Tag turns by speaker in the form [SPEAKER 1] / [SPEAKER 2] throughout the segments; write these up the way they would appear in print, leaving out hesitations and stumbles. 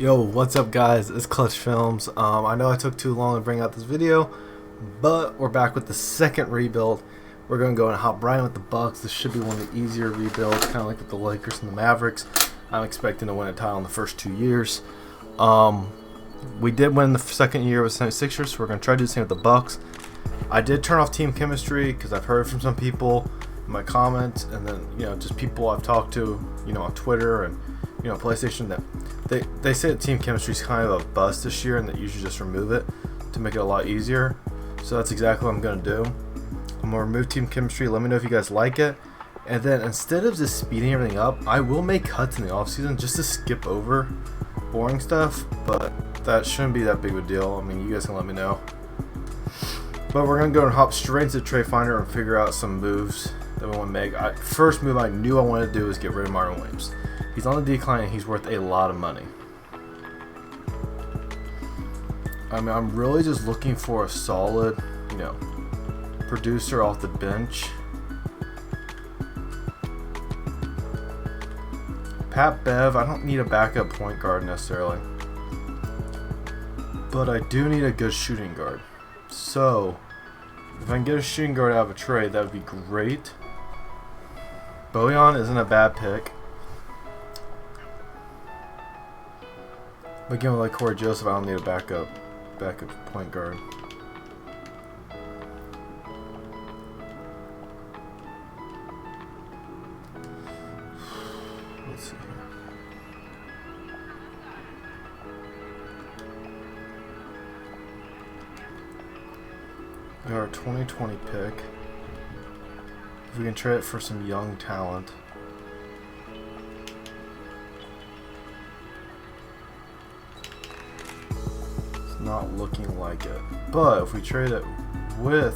[SPEAKER 1] Yo, what's up guys? It's Clutch Films. I know I took too long to bring out this video, but we're back with the second rebuild. We're going to go and hop right in with the Bucks. This should be one of the easier rebuilds, kind of like with the Lakers and the Mavericks. I'm expecting to win a title in the first 2 years. We did win the second year with 76ers, so we're going to try to do the same with the Bucks. I did turn off team chemistry because I've heard from some people in my comments, and then just people I've talked to on Twitter and PlayStation, that they say that team chemistry is kind of a bust this year and that you should just remove it to make it a lot easier. So that's exactly what I'm going to do. I'm going to remove team chemistry. Let me know if you guys like it. And then instead of just speeding everything up, I will make cuts in the offseason just to skip over boring stuff. But that shouldn't be that big of a deal. I mean, you guys can let me know. But we're going to go and hop straight into Trade Finder and figure out some moves that we want to make. First move I knew I wanted to do was get rid of Marvin Williams. He's on the decline and he's worth a lot of money. I mean, I'm really just looking for a solid, producer off the bench. Pat Bev, I don't need a backup point guard necessarily, but I do need a good shooting guard. So, if I can get a shooting guard out of a trade, that would be great. Bojan isn't a bad pick. But again, with like Corey Joseph, I don't need a backup point guard. Let's see here. We got our 2020 pick. If we can trade it for some young talent. Not looking like it, but if we trade it with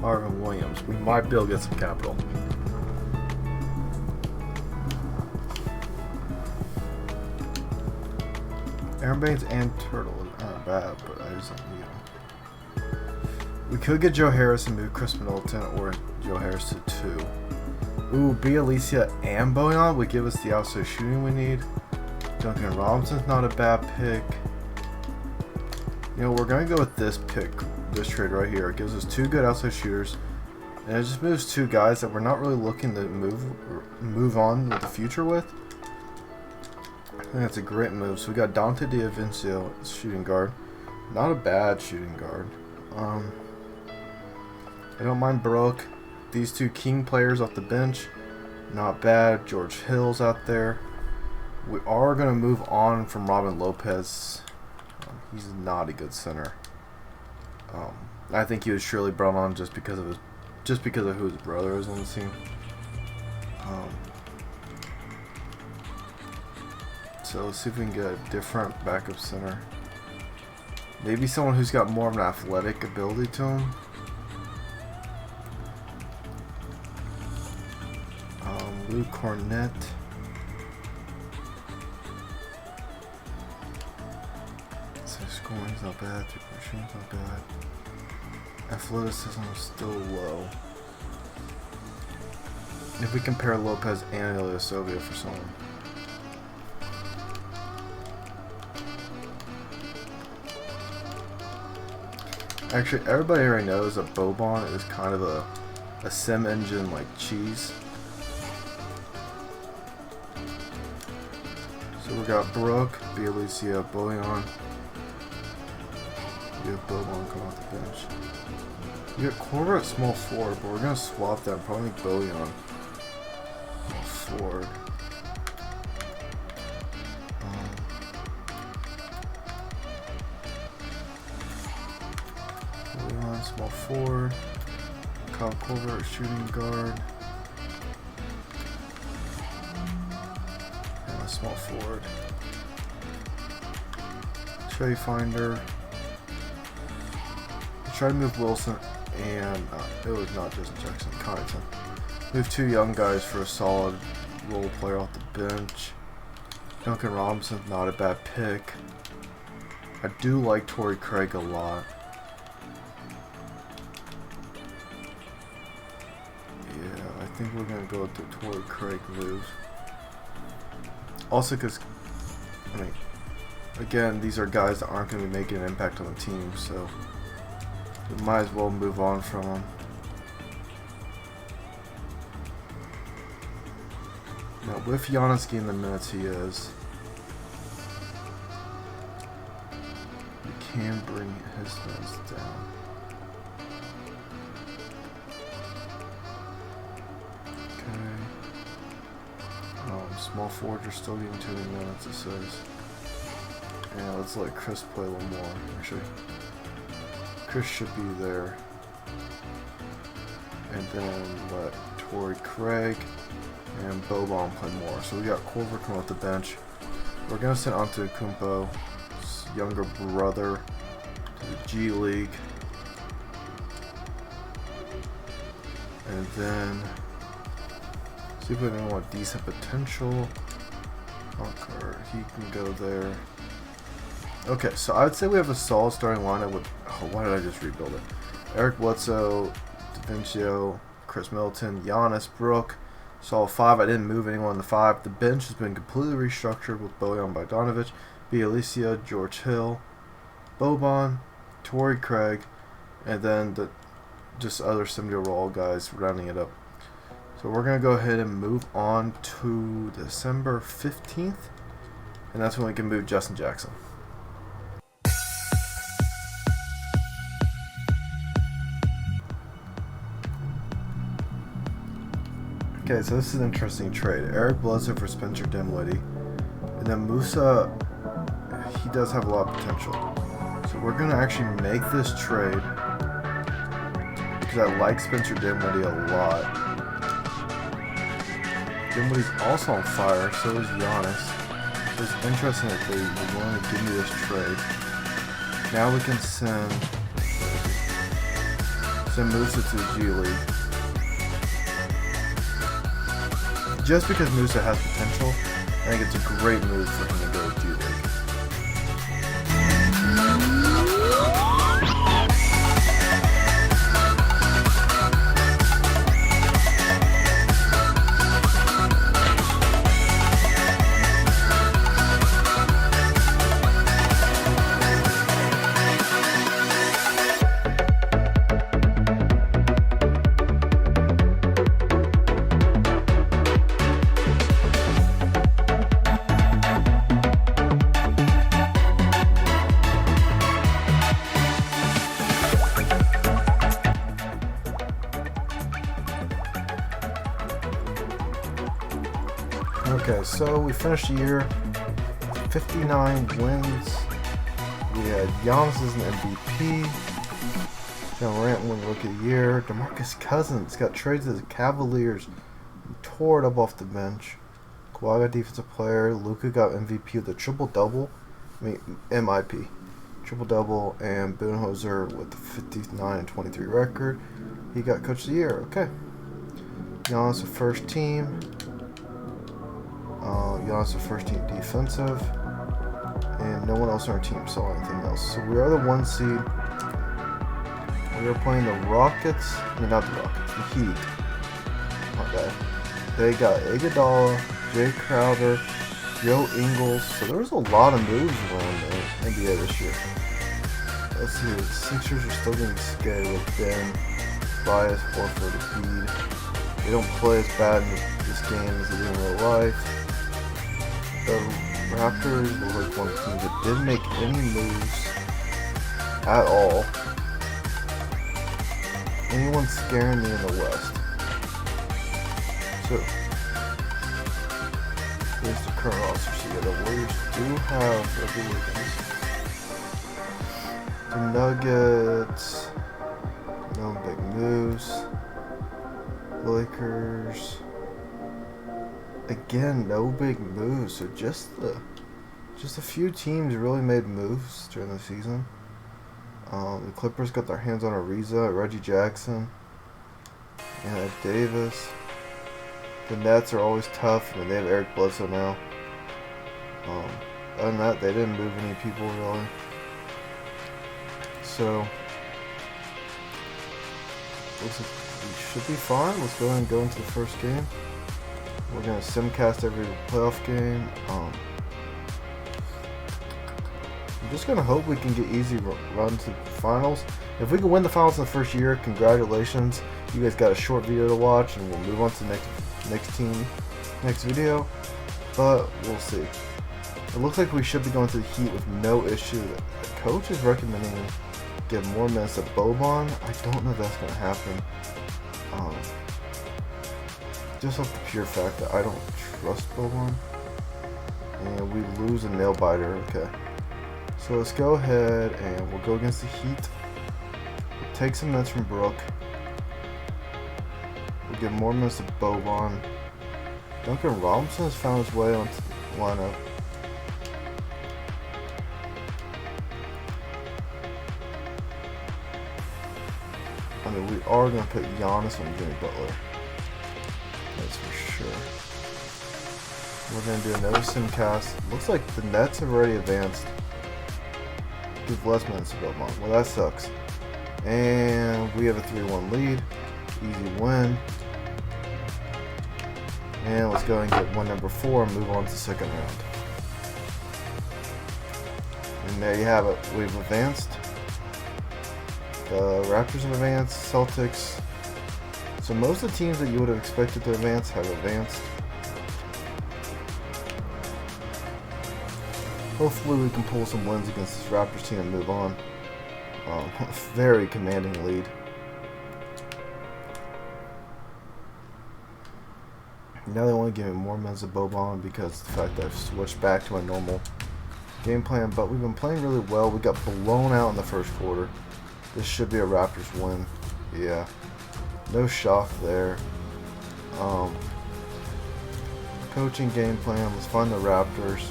[SPEAKER 1] Marvin Williams, we might be able to get some capital. Aaron Baines and Turtle aren't bad, but I just don't need them. We could get Joe Harris and move Chris Middleton or Joe Harris to 2. Ooh, Alicia and Bojan would give us the outside shooting we need. Duncan Robinson's not a bad pick. We're going to go with this pick, this trade right here. It gives us 2 good outside shooters, and it just moves 2 guys that we're not really looking to move on with the future with. I think that's a great move. So we got Dante DiVincenzo, shooting guard. Not a bad shooting guard. I don't mind Brooke. These 2 King players off the bench, not bad. George Hill's out there. We are going to move on from Robin Lopez. He's not a good center. I think he was surely brought on just because of who his brother is on the team. So let's see if we can get a different backup center. Maybe someone who's got more of an athletic ability to him. Luke Cornett. Scoring's not bad, 3-point shooting's not bad. Athleticism is still low. If we compare Lopez and Ilyasovia for someone. Actually, everybody already knows that Boban is kind of a sim engine like cheese. So we got Brooke, Alicia, Bojan. We have Boban come off the bench. We got Korver at small forward, but we're going to swap that. Probably make Bojan forward. Bojan, small forward. Kyle Korver at shooting guard. And a small forward. Trade Finder. Try to move Wilson and it was not Justin Jackson, Connington. Move 2 young guys for a solid role player off the bench. Duncan Robinson's not a bad pick. I do like Torrey Craig a lot. Yeah, I think we're gonna go with the Torrey Craig move. Also, because, I mean, again, these are guys that aren't going to be making an impact on the team, so we might as well move on from them. Now, with Giannis getting the minutes he is, we can bring his minutes down. Small forwards are still getting 2 minutes, it says. And let's let Chris play a little more. Actually, Chris should be there. And then let Torrey Craig and Boban play more. So we got Corver coming off the bench. We're going to send Antetokounmpo's younger brother to the G League. And then see if we have anyone with decent potential. Okay, he can go there. Okay, so I'd say we have a solid starting lineup with. Oh, why did I just rebuild it? Eric Bledsoe, DaVincio, Chris Middleton, Giannis, Brooke. Solid 5. I didn't move anyone in the 5. The bench has been completely restructured with Bojan Bogdanovic, Bielitsa, George Hill, Boban, Torrey Craig, and then the just other 70-year-old guys rounding it up. So we're going to go ahead and move on to December 15th, and that's when we can move Justin Jackson. Okay, so this is an interesting trade. Eric Bledsoe for Spencer Dinwiddie, and then Musa, he does have a lot of potential. So we're going to actually make this trade because I like Spencer Dinwiddie a lot. Dinwiddie's also on fire, so is Giannis. So it's interesting that they were willing to give me this trade. Now we can send Musa to the G League. Just because Musa has potential, I think it's a great move for him to go to G League. Okay, so we finished the year 59 wins. We had Giannis as an MVP. John Morant won Rookie of the Year. DeMarcus Cousins got traded to the Cavaliers and tore it up off the bench. Kawhi got Defensive Player. Luka got MVP with a triple-double. MIP. Triple-double. And Budenholzer with the 59-23 record. He got Coach of the Year. Okay. Giannis the first team. Giannis the first team defensive, and no one else on our team saw anything else. So we are the 1 seed. We are playing the Rockets. No, not the Rockets. The Heat. My bad. They got Iguodala, Jay Crowder, Joe Ingles. So there was a lot of moves around the NBA this year. Let's see. The Sixers are still getting scary with Ben, Bias, Horford, Embiid. They don't play as bad in this game as they do in real life. The Raptors were like one team that didn't make any moves at all. Anyone scaring me in the West? So here's the current roster. So yeah, the Warriors do have the Nuggets. No big moves. Lakers. Again, no big moves. So just a few teams really made moves during the season. The Clippers got their hands on Ariza, Reggie Jackson, and Davis. The Nets are always tough. I mean, they have Eric Bledsoe now. Other than that, they didn't move any people really. So looks like we should be fine. Let's go ahead and go into the first game. We're gonna simcast every playoff game. I'm just gonna hope we can get easy run to the finals. If we can win the finals in the first year, congratulations. You guys got a short video to watch, and we'll move on to the next video. But we'll see. It looks like we should be going to the Heat with no issue. The coach is recommending get more minutes of Boban. I don't know if that's gonna happen. Just off the pure fact that I don't trust Boban. And we lose a nail biter. Okay. So let's go ahead and we'll go against the Heat. We'll take some minutes from Brook. We'll get more minutes to Boban. Duncan Robinson has found his way onto the lineup. I mean, we are going to put Giannis on Jimmy Butler. That's for sure. We're going to do another simcast. Looks like the Nets have already advanced. Give less minutes to Boban. Well, that sucks. And we have a 3-1 lead. Easy win. And let's go and get win number 4 and move on to the second round. And there you have it. We've advanced. The Raptors have advanced. Celtics. So most of the teams that you would have expected to advance have advanced. Hopefully we can pull some wins against this Raptors team and move on. Very commanding lead. Now they want to give me more minutes of Boban because of the fact that I've switched back to my normal game plan. But we've been playing really well. We got blown out in the first quarter. This should be a Raptors win. Yeah. No shock there. Coaching game plan. Let's find the Raptors.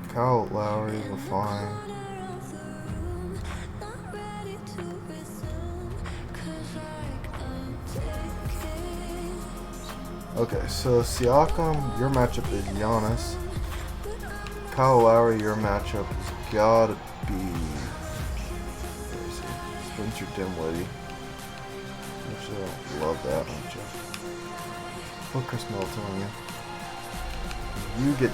[SPEAKER 1] Kyle Lowry, we're fine. Okay, so Siakam, your matchup is Giannis. Kyle Lowry, your matchup has gotta be Spencer Dinwiddie. Actually, I don't love that matchup. Put Chris Middleton on you. You get.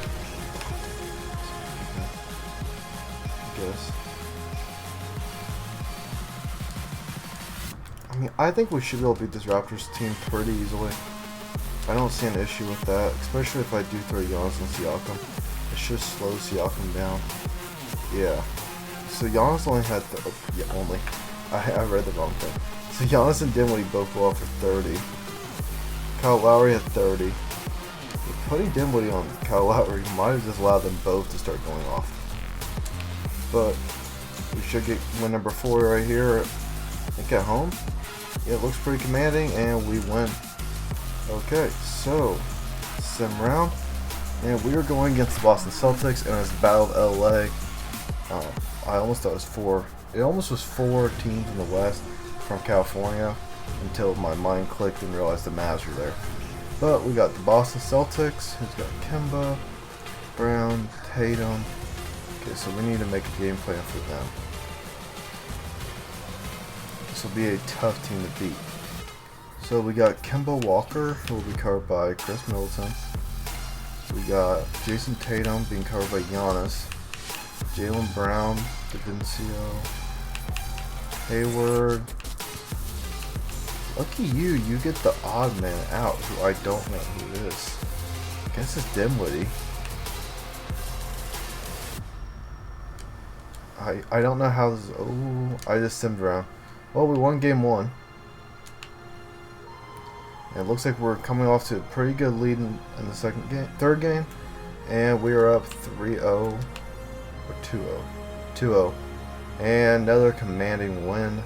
[SPEAKER 1] I mean, I think we should be able to beat this Raptors team pretty easily. I don't see an issue with that, especially if I do throw Giannis and Siakam. It should slow Siakam down. Yeah. So Giannis only had only. I read the wrong thing. So Giannis and Dinwiddie both go off for 30. Kyle Lowry had 30. Putting Dinwiddie on Kyle Lowry might have just allowed them both to start going off. But we should get win number 4 right here. I think at home. Yeah, it looks pretty commanding, and we win. Okay, so sim round, and we are going against the Boston Celtics, and it's the Battle of LA. I almost thought it was 4. It almost was 4 teams in the West from California until my mind clicked and realized the Mavs were there. But we got the Boston Celtics, who's got Kemba, Brown, Tatum. Okay, so we need to make a game plan for them. This will be a tough team to beat. So we got Kemba Walker, who will be covered by Chris Middleton. We got Jason Tatum being covered by Giannis. Jaylen Brown, DaVincio, Hayward. Lucky you, you get the odd man out, who I don't know who it is. I guess it's Dinwiddie. I don't know how this is. Oh, I just simmed around. Well, we won game 1. And it looks like we're coming off to a pretty good lead in the third game. And we are up 3-0 or 2-0. 2-0. And another commanding win.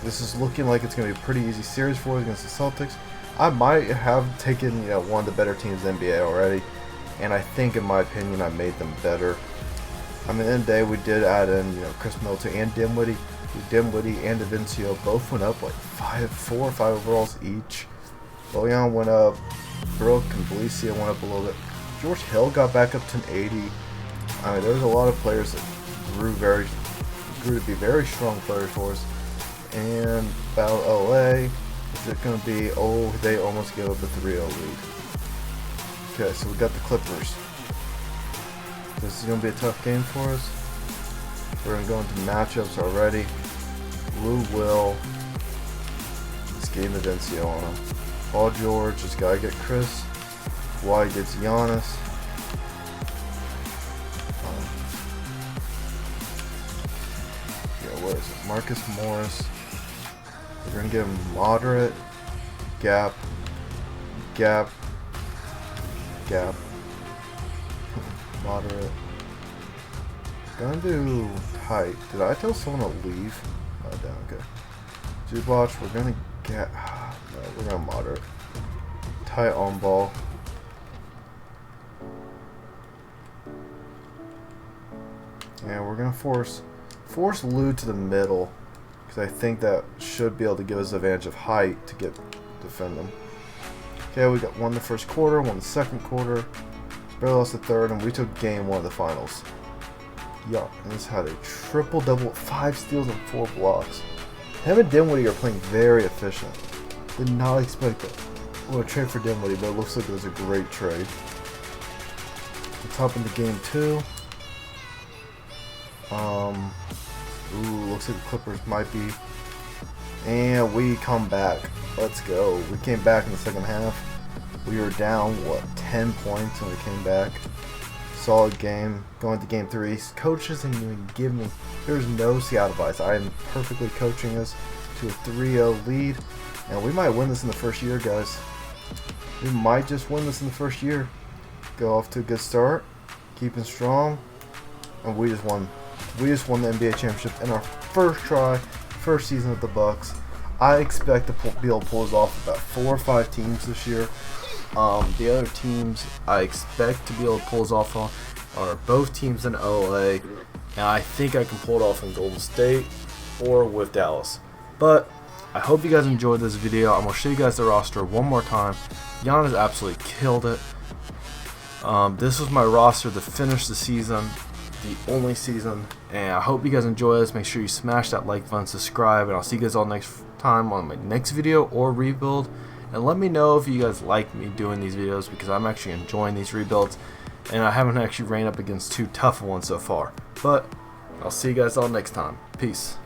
[SPEAKER 1] This is looking like it's going to be a pretty easy series for us against the Celtics. I might have taken one of the better teams in the NBA already. And I think, in my opinion, I made them better. I mean, at the end of the day, we did add in, Chris Middleton and Dinwiddie. Dinwiddie and DaVincio both went up like 4 or 5 overalls each. Bojan went up. Brook and Belicia went up a little bit. George Hill got back up to an 80. I mean, there's a lot of players that grew to be very strong players for us. And Battle LA. Is it going to be? Oh, they almost gave up a 3-0 lead. Okay, so we got the Clippers. This is going to be a tough game for us. We're going to go into matchups already. Lou Will. Let's gain the Dencio on him. Paul George. Just got to get Chris. Kawhi gets Giannis. What is it? Marcus Morris. We're going to give him moderate, gap, moderate. Gonna do tight. Did I tell someone to leave? Oh, down. Okay. Zubac, we're gonna get. No, we're gonna moderate. Tight on ball. And we're gonna force Lou to the middle, because I think that should be able to give us the advantage of height to defend them. Okay, we got one the first quarter, one the second quarter, barely lost the third, and we took game 1 of the finals. Yeah, and this had a triple-double, 5 steals and 4 blocks. Him and Dinwiddie are playing very efficient. Did not expect that. I'm going to trade for Dinwiddie, but it looks like it was a great trade. Let's hop into game 2. Looks like the Clippers might be. And we come back. Let's go. We came back in the second half. We were down, 10 points when we came back. Solid game. Going to game 3. Coach doesn't even give me. There's no Seattle advice. I am perfectly coaching us to a 3-0 lead. And we might win this in the first year, guys. We might just win this in the first year. Go off to a good start. Keeping strong. And we just won. We just won the NBA championship in our first try, first season with the Bucks. I expect to be able to pull this off about 4 or 5 teams this year. The other teams I expect to be able to pull this off on are both teams in LA, and I think I can pull it off in Golden State or with Dallas. But I hope you guys enjoyed this video. I'm going to show you guys the roster one more time. Giannis absolutely killed it. This was my roster to finish the season, the only season, and I hope you guys enjoy this. Make sure you smash that like button, subscribe, and I'll see you guys all next time on my next video or rebuild. And let me know if you guys like me doing these videos, because I'm actually enjoying these rebuilds, and I haven't actually ran up against 2 tough ones so far. But I'll see you guys all next time. Peace.